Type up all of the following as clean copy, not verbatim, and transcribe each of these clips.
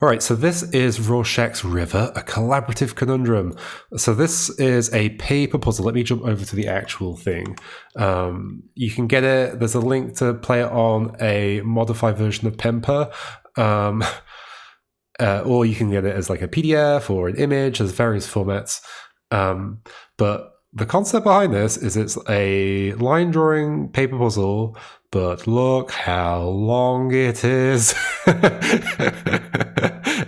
All right, so this is Rorschach's River, a collaborative conundrum. So this is a paper puzzle. Let me jump over to the actual thing. You can get it. There's a link to play it on a modified version of Pemper. Or you can get it as like a PDF or an image. There's various formats. But the concept behind this is it's a line drawing paper puzzle, but look how long it is.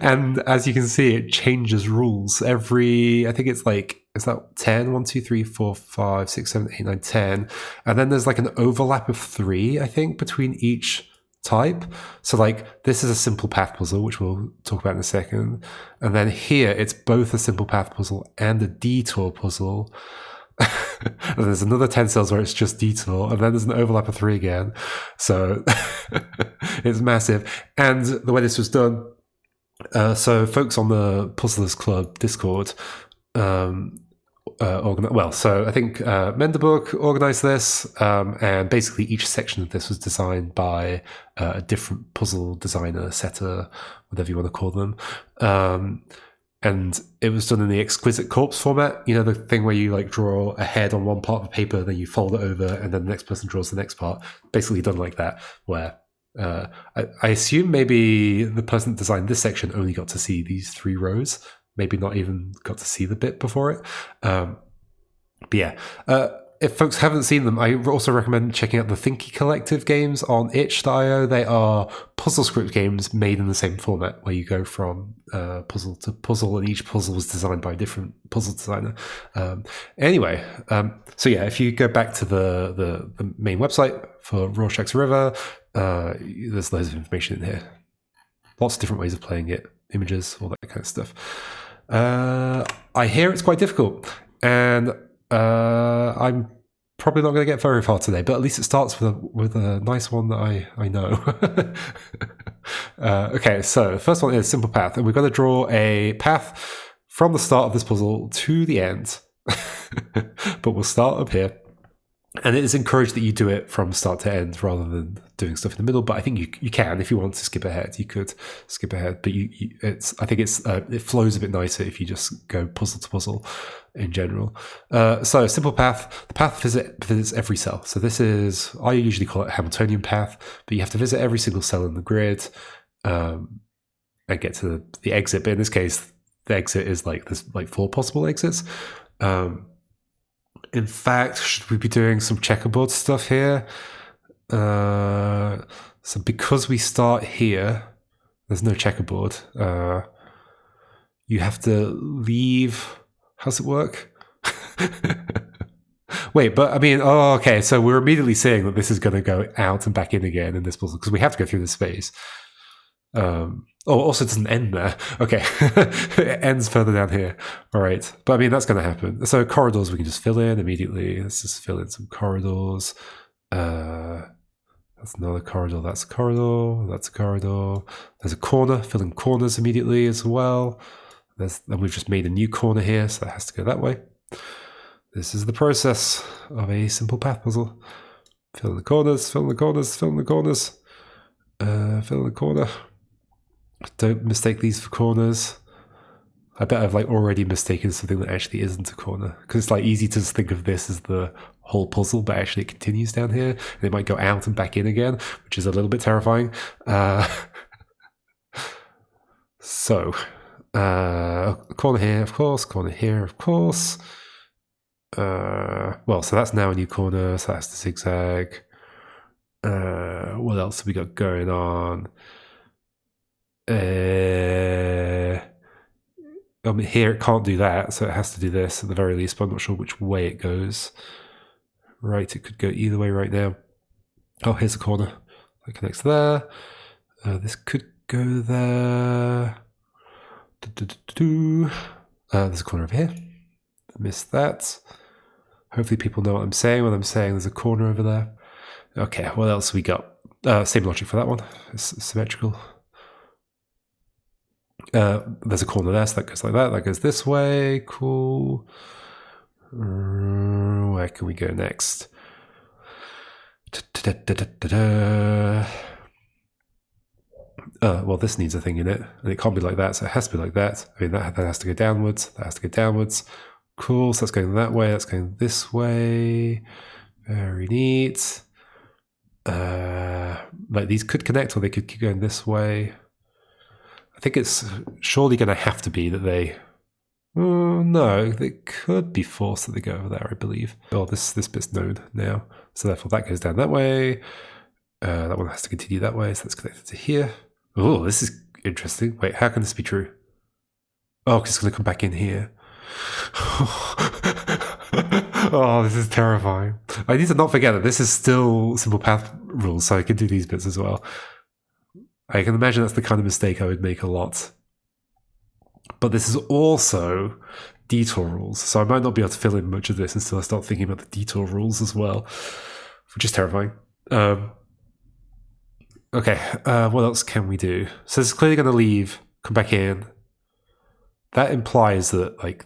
And as you can see, it changes rules every, I think it's like, is that 10? 1, 2, 3, 4, 5, 6, 7, 8, 9, 10. And then there's like an overlap of 3, I think, between each type. So like this is a simple path puzzle, which we'll talk about in a second. And then here it's both a simple path puzzle and a detour puzzle. And there's another 10 cells where it's just detour, and then there's an overlap of 3 again. So it's massive. And the way this was done, so folks on the Puzzlers Club Discord so I think Menderbook organized this, and basically each section of this was designed by a different puzzle designer, setter, whatever you want to call them. And it was done in the exquisite corpse format, you know, the thing where you like draw a head on one part of the paper, then you fold it over, and then the next person draws the next part. Basically done like that, where I assume maybe the person that designed this section only got to see these 3 rows, maybe not even got to see the bit before it. But yeah, if folks haven't seen them, I also recommend checking out the Thinky collective games on itch.io. They are puzzle script games made in the same format, where you go from puzzle to puzzle, and each puzzle was designed by a different puzzle designer. So yeah, if you go back to the main website for Rorschach's River, there's loads of information in here. Lots of different ways of playing it, images, all that kind of stuff. I hear it's quite difficult, and I'm probably not going to get very far today, but at least it starts with a nice one that I know. Okay, so the first one is simple path, and we've got to draw a path from the start of this puzzle to the end. But we'll start up here. And it is encouraged that you do it from start to end rather than doing stuff in the middle. But I think you can, if you want to skip ahead, you could skip ahead. But I think it flows a bit nicer if you just go puzzle to puzzle in general. So simple path. The path visits every cell. So this is, I usually call it Hamiltonian path, but you have to visit every single cell in the grid and get to the exit. But in this case, the exit is like there's like 4 possible exits. In fact, should we be doing some checkerboard stuff here? So because we start here, there's no checkerboard. You have to leave. How's it work? Wait, but I mean, okay. So we're immediately saying that this is going to go out and back in again in this puzzle because we have to go through this space. Also it doesn't end there. Okay. It ends further down here. All right. But I mean, that's going to happen. So corridors we can just fill in immediately. Let's just fill in some corridors. That's another corridor. That's a corridor. That's a corridor. There's a corner. Fill in corners immediately as well. And we've just made a new corner here, so that has to go that way. This is the process of a simple path puzzle. Fill in the corners, fill in the corners, fill in the corners. Fill in the corner. Don't mistake these for corners. I bet I've like already mistaken something that actually isn't a corner, because it's like easy to just think of this as the whole puzzle, but actually it continues down here and it might go out and back in again, which is a little bit terrifying. Corner here, of course. Corner here, of course. So that's now a new corner, so that's the zigzag. What else have we got going on? I mean, here it can't do that, so it has to do this at the very least, but I'm not sure which way it goes. Right, it could go either way right now. Oh, here's a corner. That connects there. This could go there. There's a corner over here. Missed that. Hopefully people know what I'm saying when I'm saying there's a corner over there. Okay, what else we got? Same logic for that one. It's symmetrical. There's a corner there, so that goes like that. That goes this way. Cool. Where can we go next? Well, this needs a thing in it, and it can't be like that, so it has to be like that. I mean, that has to go downwards, that has to go downwards. Cool, so that's going that way, that's going this way. Very neat. Like these could connect, or they could keep going this way. I think it's surely going to have to be that they... no, they could be forced that they go over there, I believe. Oh, this bit's known now. So therefore that goes down that way. That one has to continue that way, so that's connected to here. Oh, this is interesting. Wait, how can this be true? Oh, because it's going to come back in here. Oh, this is terrifying. I need to not forget that this is still simple path rules, so I can do these bits as well. I can imagine that's the kind of mistake I would make a lot. But this is also detour rules, so I might not be able to fill in much of this until I start thinking about the detour rules as well, which is terrifying. Okay, what else can we do? So this is clearly going to leave, come back in. That implies that, like,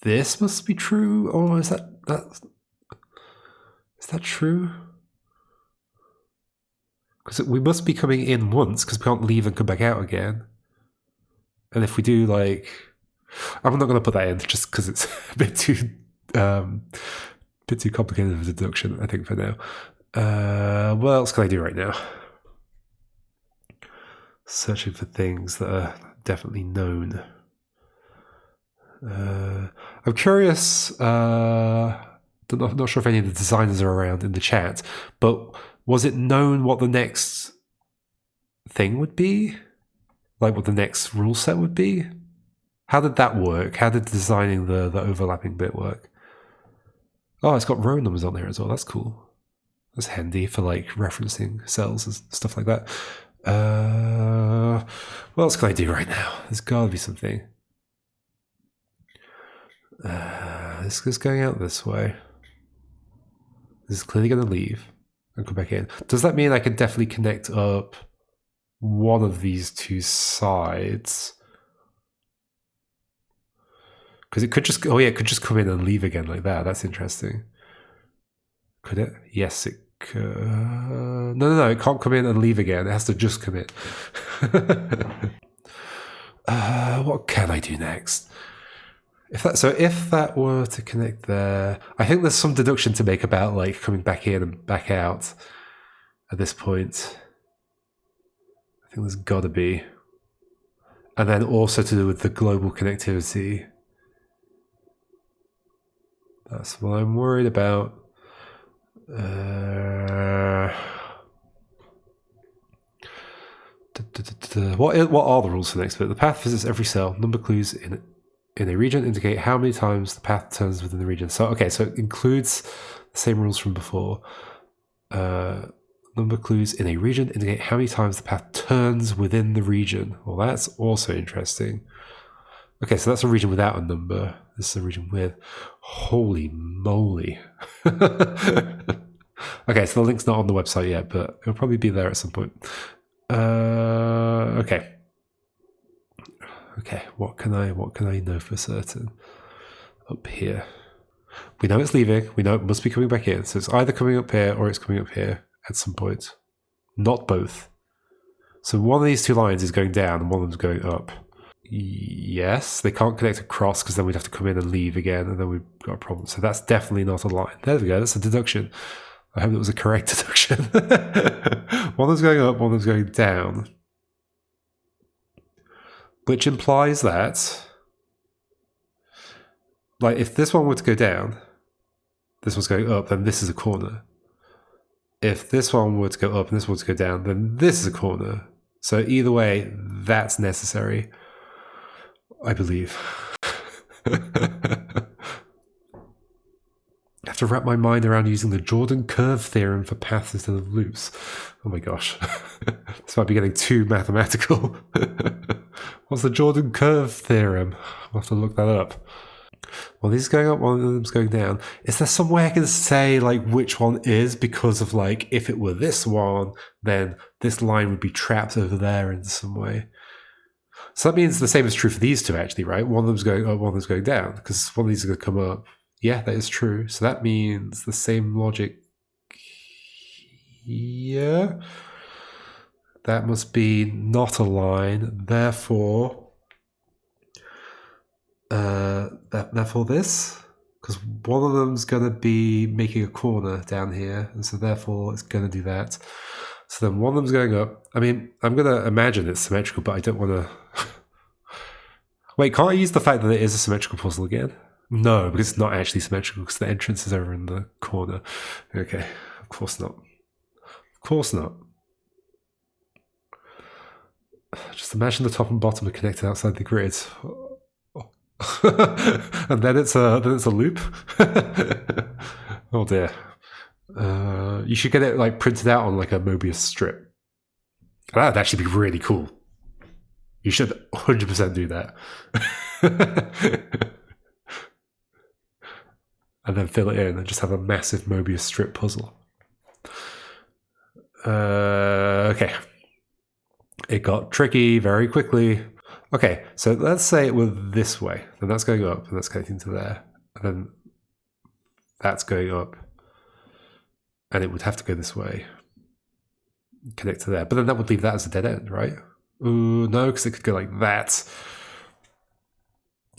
this must be true, or is that true? Because we must be coming in once, because we can't leave and come back out again. And if we do, like... I'm not going to put that in, just because it's a bit too complicated of a deduction, I think, for now. What else can I do right now? Searching for things that are definitely known. I'm curious, not sure if any of the designers are around in the chat, but was it known what the next thing would be? Like what the next rule set would be? How did that work? How did designing the overlapping bit work? Oh, it's got row numbers on there as well. That's cool. That's handy for like referencing cells and stuff like that. What else can I do right now? There's got to be something. This is going out this way. This is clearly going to leave and come back in. Does that mean I can definitely connect up one of these two sides? Because it could just... Oh yeah, it could just come in and leave again like that. That's interesting. Could it? Yes, it could. No, it can't come in and leave again. It has to just come in. What can I do next? If that were to connect there, I think there's some deduction to make about like coming back in and back out at this point. I think there's got to be. And then also to do with the global connectivity. That's what I'm worried about. What are the rules for the next bit? The path visits every cell. Number clues in a region indicate how many times the path turns within the region. So, okay, so it includes the same rules from before. Number clues in a region indicate how many times the path turns within the region. Well, that's also interesting. Okay, so that's a region without a number. This is a region with. Holy moly. Okay, so the link's not on the website yet, but it'll probably be there at some point. Okay. Okay, what can I know for certain? Up here. We know it's leaving. We know it must be coming back in. So it's either coming up here or it's coming up here at some point. Not both. So one of these two lines is going down and one of them's going up. Yes, they can't connect across because then we'd have to come in and leave again, and then we've got a problem. So that's definitely not a line. There we go. That's a deduction. I hope it was a correct deduction. One of them's going up, one of them's going down. Which implies that, like, if this one were to go down, this one's going up, then this is a corner. If this one were to go up and this one were to go down, then this is a corner. So either way, that's necessary, I believe. I have to wrap my mind around using the Jordan curve theorem for paths instead of loops. Oh my gosh. This might be getting too mathematical. What's the Jordan curve theorem? I'll have to look that up. Well, these is going up, one of them's going down. Is there some way I can say like which one is? Because of like, if it were this one, then this line would be trapped over there in some way. So that means the same is true for these two actually, right? One of them's going up, one of them's going down, because one of these is going to come up. Yeah, that is true. So that means the same logic here. That must be not a line. Therefore, therefore this, because one of them's going to be making a corner down here, and so therefore it's going to do that. So then one of them's going up. I mean, I'm going to imagine it's symmetrical, but I don't want to... Wait, can't I use the fact that it is a symmetrical puzzle again? No, because it's not actually symmetrical, because the entrance is over in the corner. Okay, of course not. Of course not. Just imagine the top and bottom are connected outside the grid. And then it's a loop. Oh dear. You should get it like printed out on like a Mobius strip. That'd actually be really cool. You should 100% do that. And then fill it in and just have a massive Mobius strip puzzle. Okay. It got tricky very quickly. Okay, so let's say it were this way. Then that's going up, and that's connecting to there. And then that's going up. And it would have to go this way. Connect to there. But then that would leave that as a dead end, right? Ooh, no, because it could go like that.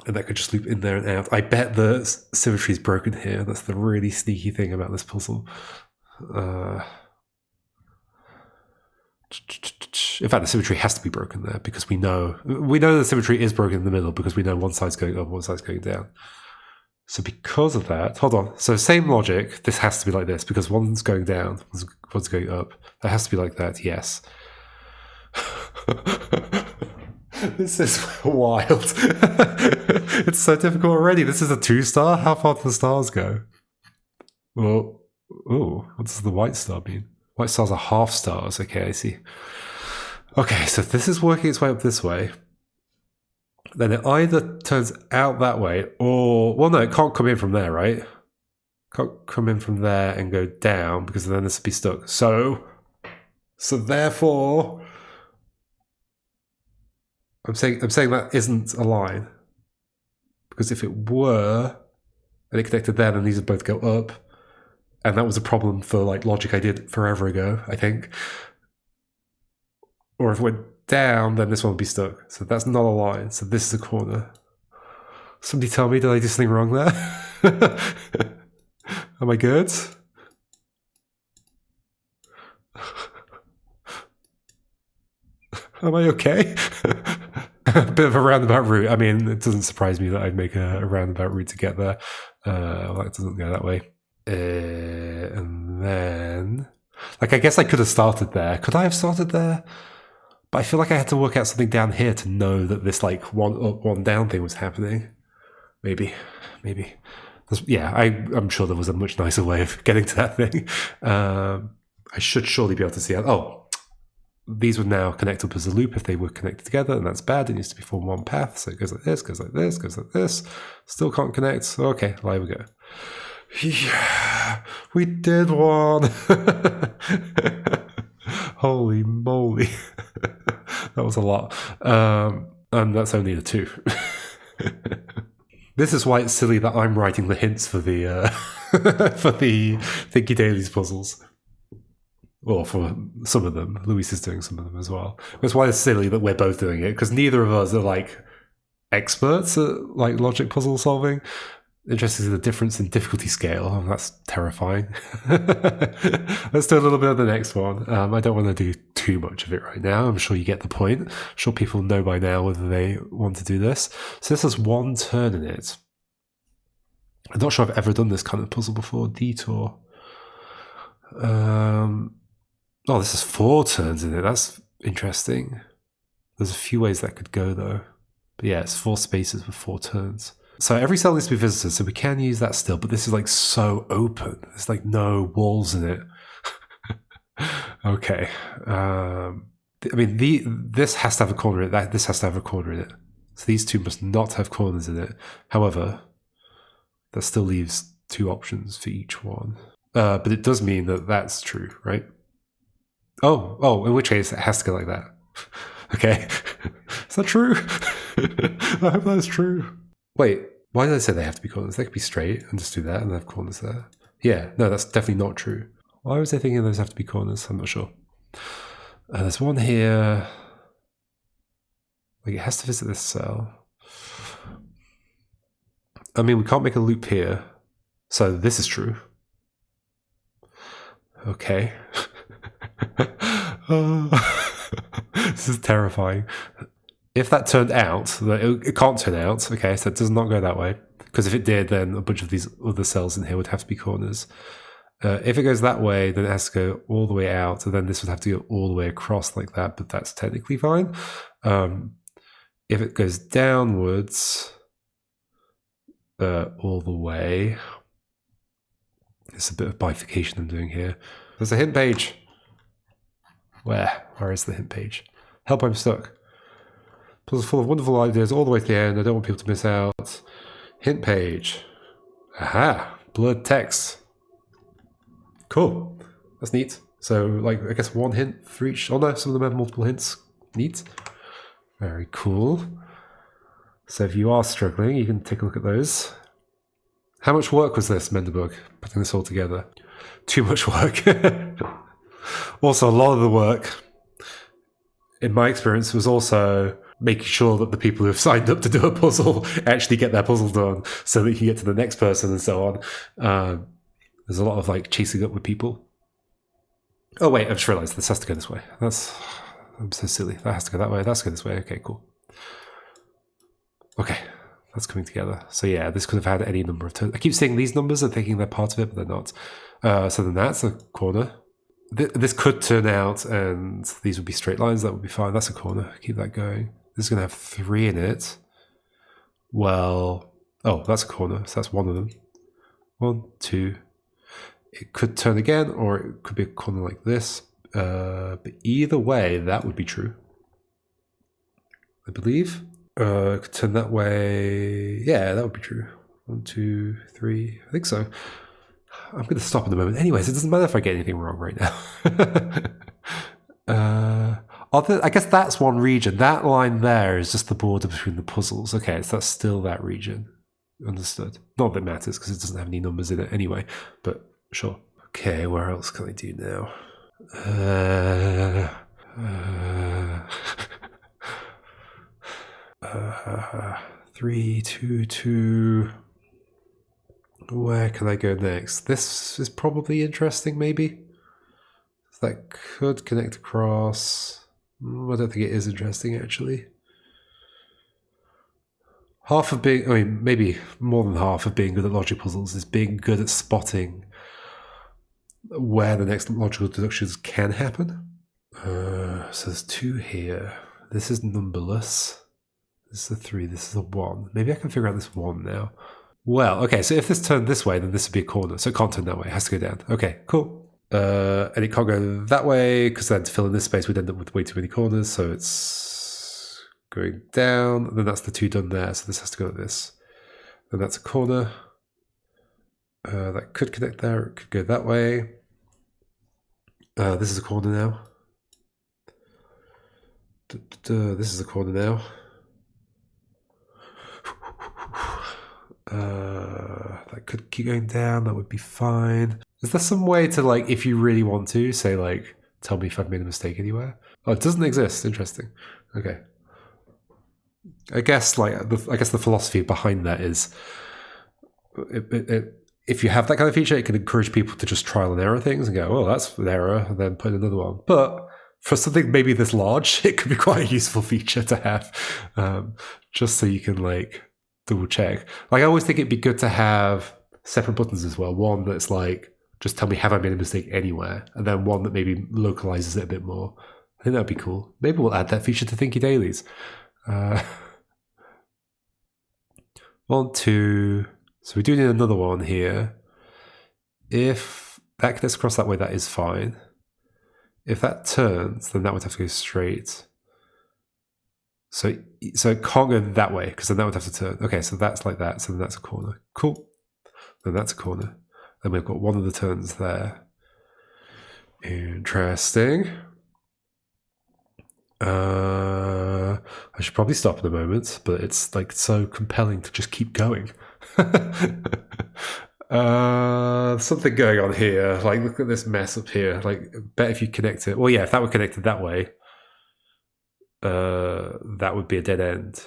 And that could just loop in there and out. I bet the symmetry is broken here. That's the really sneaky thing about this puzzle. In fact, the symmetry has to be broken there because we know the symmetry is broken in the middle because we know one side's going up, one side's going down. So because of that, hold on. So same logic, this has to be like this because one's going down, one's going up. That has to be like that, yes. This is wild. It's so difficult already. This is a 2-star? How far do the stars go? Well, oh, what does the white star mean? White stars are half stars. Okay, I see. Okay, so this is working its way up this way. Then it either turns out that way or... Well, no, it can't come in from there, right? Can't come in from there and go down because then this would be stuck. So therefore... I'm saying that isn't a line. Because if it were, and it connected there, then these would both go up. And that was a problem for like logic I did forever ago, I think. Or if it went down, then this one would be stuck. So that's not a line. So this is a corner. Somebody tell me, did I do something wrong there? Am I good? Am I okay? A bit of a roundabout route. I mean, it doesn't surprise me that I'd make a roundabout route to get there. Well, it doesn't go that way. And then... Like, I guess I could have started there. Could I have started there? But I feel like I had to work out something down here to know that this, like, one up, one down thing was happening. Maybe. Yeah, I'm sure there was a much nicer way of getting to that thing. I should surely be able to see how... Oh, these would now connect up as a loop if they were connected together, and that's bad. It needs to be form one path, so it goes like this, goes like this, goes like this. Still can't connect. Okay, there we go. Yeah, we did one. Holy moly. That was a lot. And that's only the 2. This is why it's silly that I'm writing the hints for the for the Thinky Dailies puzzles. Or for some of them. Luis is doing some of them as well. That's why it's silly that we're both doing it, because neither of us are like experts at like logic puzzle solving. Interested in the difference in difficulty scale. Oh, that's terrifying. Let's do a little bit of the next one. I don't want to do too much of it right now. I'm sure you get the point. I'm sure people know by now whether they want to do this. So this has one turn in it. I'm not sure I've ever done this kind of puzzle before. Detour. Oh, this has 4 turns in it. That's interesting. There's a few ways that could go, though. But yeah, it's 4 spaces with 4 turns. So every cell needs to be visited, so we can use that still, but this is like so open. There's like no walls in it. Okay. I mean, this has to have a corner in it. This has to have a corner in it. So these 2 must not have corners in it. However, that still leaves 2 options for each one. But it does mean that that's true, right? Oh, in which case it has to go like that. Okay. Is that true? I hope that's true. Wait, why did I say they have to be corners? They could be straight and just do that and have corners there. Yeah, no, that's definitely not true. Why was I thinking those have to be corners? I'm not sure. There's one here. Like, it has to visit this cell. I mean, we can't make a loop here. So this is true. Okay. This is terrifying. If that turned out, it can't turn out, okay, so it does not go that way. Because if it did, then a bunch of these other cells in here would have to be corners. If it goes that way, then it has to go all the way out, and then this would have to go all the way across like that, but that's technically fine. If it goes downwards all the way, it's a bit of bifurcation I'm doing here. There's a hint page. Where? Where is the hint page? Help, I'm stuck. Puzzle full of wonderful ideas all the way to the end. I don't want people to miss out. Hint page. Aha! Blurred text. Cool. That's neat. So, like, I guess one hint for each. Oh no, some of them have multiple hints. Neat. Very cool. So if you are struggling, you can take a look at those. How much work was this, Menderbug, putting this all together? Too much work. Also, a lot of the work, in my experience, was also making sure that the people who have signed up to do a puzzle actually get their puzzle done so that you can get to the next person and so on. There's a lot of like chasing up with people. Oh wait, I've just realized this has to go this way. I'm so silly. That has to go that way. That's go this way. Okay, cool. Okay, that's coming together. So yeah, this could have had any number of turns. I keep saying these numbers and thinking they're part of it, but they're not. So then that's a corner. This could turn out and these would be straight lines. That would be fine. That's a corner. Keep that going. This is going to have 3 in it. Well, oh, that's a corner. So that's one of them. 1, 2. It could turn again, or it could be a corner like this. But either way, that would be true. I believe. It could turn that way. Yeah, that would be true. 1, 2, 3. I think so. I'm going to stop in a moment. Anyways, it doesn't matter if I get anything wrong right now. I guess that's one region. That line there is just the border between the puzzles. Okay, so that's still that region. Understood. Not that it matters because it doesn't have any numbers in it anyway, but sure. Okay, where else can I do now? 3, 2, 2. Where can I go next? This is probably interesting, maybe. That could connect across. I don't think it is interesting, actually. Half of being, I mean, maybe more than half of being good at logic puzzles is being good at spotting where the next logical deductions can happen. So there's 2 here. This is numberless. This is a 3. This is a 1. Maybe I can figure out this 1 now. Well, okay, so if this turned this way, then this would be a corner. So it can't turn that way. It has to go down. Okay, cool. And it can't go that way, because then to fill in this space, we'd end up with way too many corners. So it's going down. And then that's the 2 done there. So this has to go like this. Then that's a corner. That could connect there. It could go that way. This is a corner now. This is a corner now. That could keep going down. That would be fine. Is there some way to, like, if you really want to, say, like, tell me if I've made a mistake anywhere? Oh, it doesn't exist. Interesting. Okay. I guess, like, the philosophy behind that is, if you have that kind of feature, it can encourage people to just trial and error things and go, oh, that's an error, and then put in another one. But for something maybe this large, it could be quite a useful feature to have, just so you can, like, double check. Like, I always think it'd be good to have separate buttons as well. One that's like, just tell me, have I made a mistake anywhere? And then one that maybe localizes it a bit more. I think that'd be cool. Maybe we'll add that feature to Thinky Dailies. 1, 2. So we do need another one here. If that gets across that way, that is fine. If that turns, then that would have to go straight. So it can't go that way, because then that would have to turn. Okay, so that's like that. So then that's a corner. Cool. Then that's a corner. Then we've got one of the turns there. Interesting. I should probably stop in a moment, but it's like so compelling to just keep going. Something going on here. Like, look at this mess up here. Like, bet if you connect it. Well, yeah, if that were connected that way, that would be a dead end.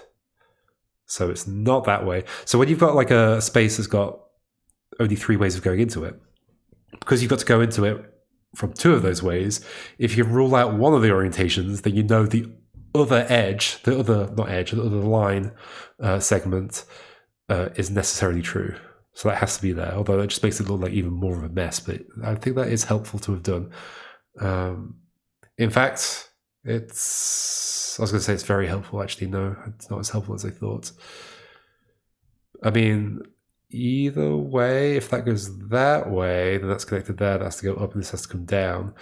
So it's not that way. So when you've got like a space that's got only 3 ways of going into it, because you've got to go into it from 2 of those ways, if you can rule out one of the orientations, then you know the other edge, the other line segment is necessarily true. So that has to be there, although it just makes it look like even more of a mess. But I think that is helpful to have done. In fact, I was going to say it's very helpful. Actually, no, it's not as helpful as I thought. I mean, either way, if that goes that way, then that's connected there. That has to go up, and this has to come down.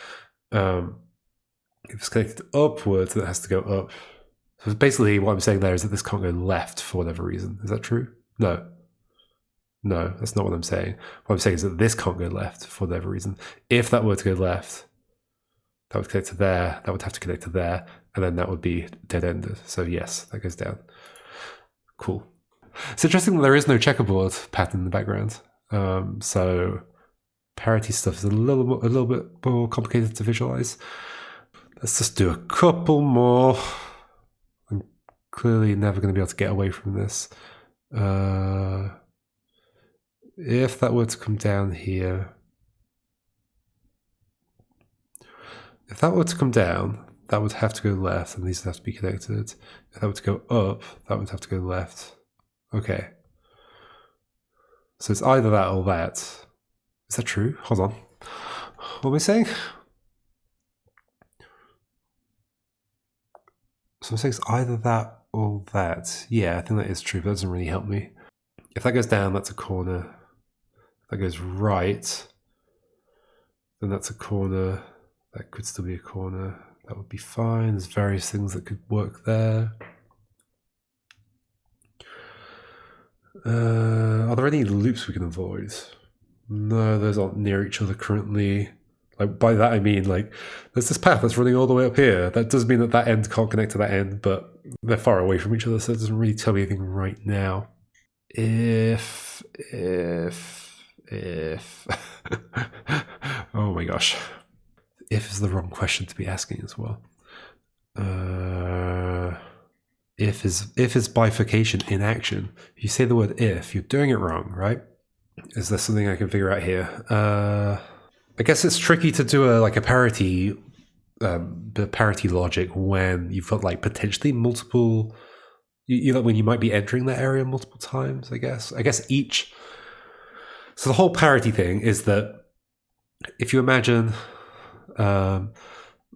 If it's connected upwards, then it has to go up. So basically, what I'm saying there is that this can't go left for whatever reason. Is that true? No. No, that's not what I'm saying. What I'm saying is that this can't go left for whatever reason. If that were to go left, that would connect to there, that would have to connect to there, and then that would be dead-ended. So yes, that goes down. Cool. It's interesting that there is no checkerboard pattern in the background. So parity stuff is a little bit more complicated to visualize. Let's just do a couple more. I'm clearly never going to be able to get away from this. If that were to come down here, if that were to come down, that would have to go left, and these would have to be connected. If that were to go up, that would have to go left. Okay. So it's either that or that. Is that true? Hold on. What am I saying? So I'm saying it's either that or that. Yeah, I think that is true, but that doesn't really help me. If that goes down, that's a corner. If that goes right, then that's a corner. That could still be a corner. That would be fine. There's various things that could work there. Are there any loops we can avoid? No, those aren't near each other currently. Like, by that I mean, like, there's this path that's running all the way up here. That does mean that that end can't connect to that end, but they're far away from each other, so it doesn't really tell me anything right now. If oh my gosh, if is the wrong question to be asking as well. If is bifurcation in action. If you say the word if, you're doing it wrong, right? Is there something I can figure out here? I guess it's tricky to do a parity logic when you've got like potentially multiple. You know, when you might be entering that area multiple times. I guess each. So the whole parity thing is that if you imagine,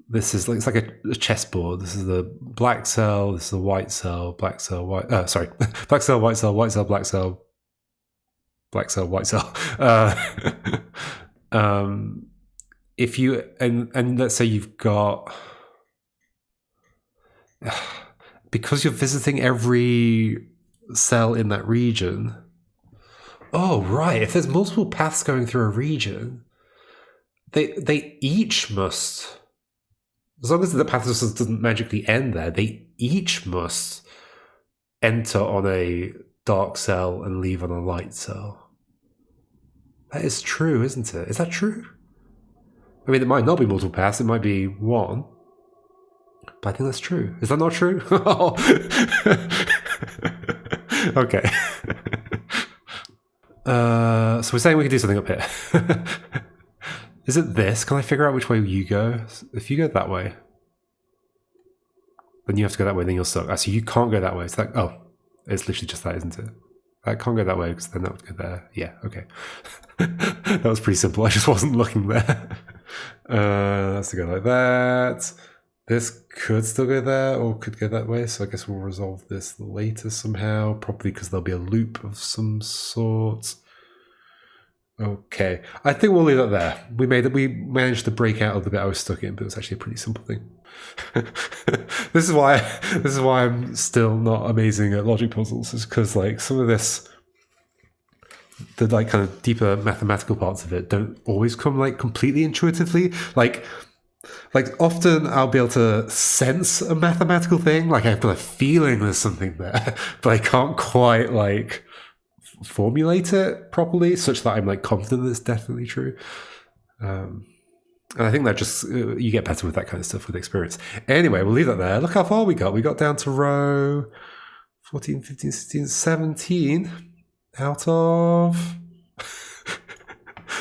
this is like, it's like a chessboard. This is the black cell. This is the white cell. Black cell. White. Sorry, black cell. White cell. White cell. Black cell. Black cell. White cell. If you and let's say you've got, because you're visiting every cell in that region. Oh right, if there's multiple paths going through a region, they each must, as long as the path doesn't magically end there, they each must enter on a dark cell and leave on a light cell. That is true, isn't it? Is that true? I mean, it might not be multiple paths, it might be one. But I think that's true. Is that not true? Okay. So we're saying we can do something up here. Is it this? Can I figure out which way you go? If you go that way, then you have to go that way, then you'll suck. So you can't go that way. So that, it's literally just that, isn't it? I can't go that way because then that would go there. Yeah, okay. That was pretty simple. I just wasn't looking there. That's to go like that. This could still go there or could go that way. So I guess we'll resolve this later somehow. Probably because there'll be a loop of some sort. Okay, I think we'll leave it there. We managed to break out of the bit I was stuck in, but it was actually a pretty simple thing. This is why I'm still not amazing at logic puzzles, is because like some of this, the like kind of deeper mathematical parts of it don't always come like completely intuitively. Like often I'll be able to sense a mathematical thing, like I've got a feeling there's something there, but I can't quite like formulate it properly, such that I'm like confident that it's definitely true. And I think that just, you get better with that kind of stuff with experience. Anyway, we'll leave that there. Look how far we got. We got down to row 14, 15, 16, 17 out of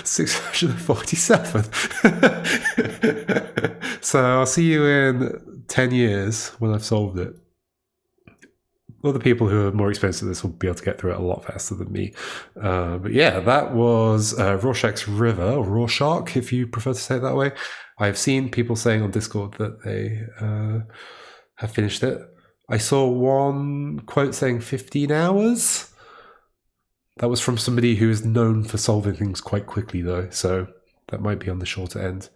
647. So I'll see you in 10 years when I've solved it. Other people who are more experienced at this will be able to get through it a lot faster than me. But yeah, that was Rorschach's River, or Rorschach, if you prefer to say it that way. I've seen people saying on Discord that they have finished it. I saw one quote saying 15 hours. That was from somebody who is known for solving things quite quickly, though, so that might be on the shorter end.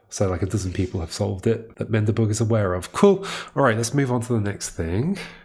So like a dozen people have solved it that Menderbug is aware of. Cool. All right, let's move on to the next thing.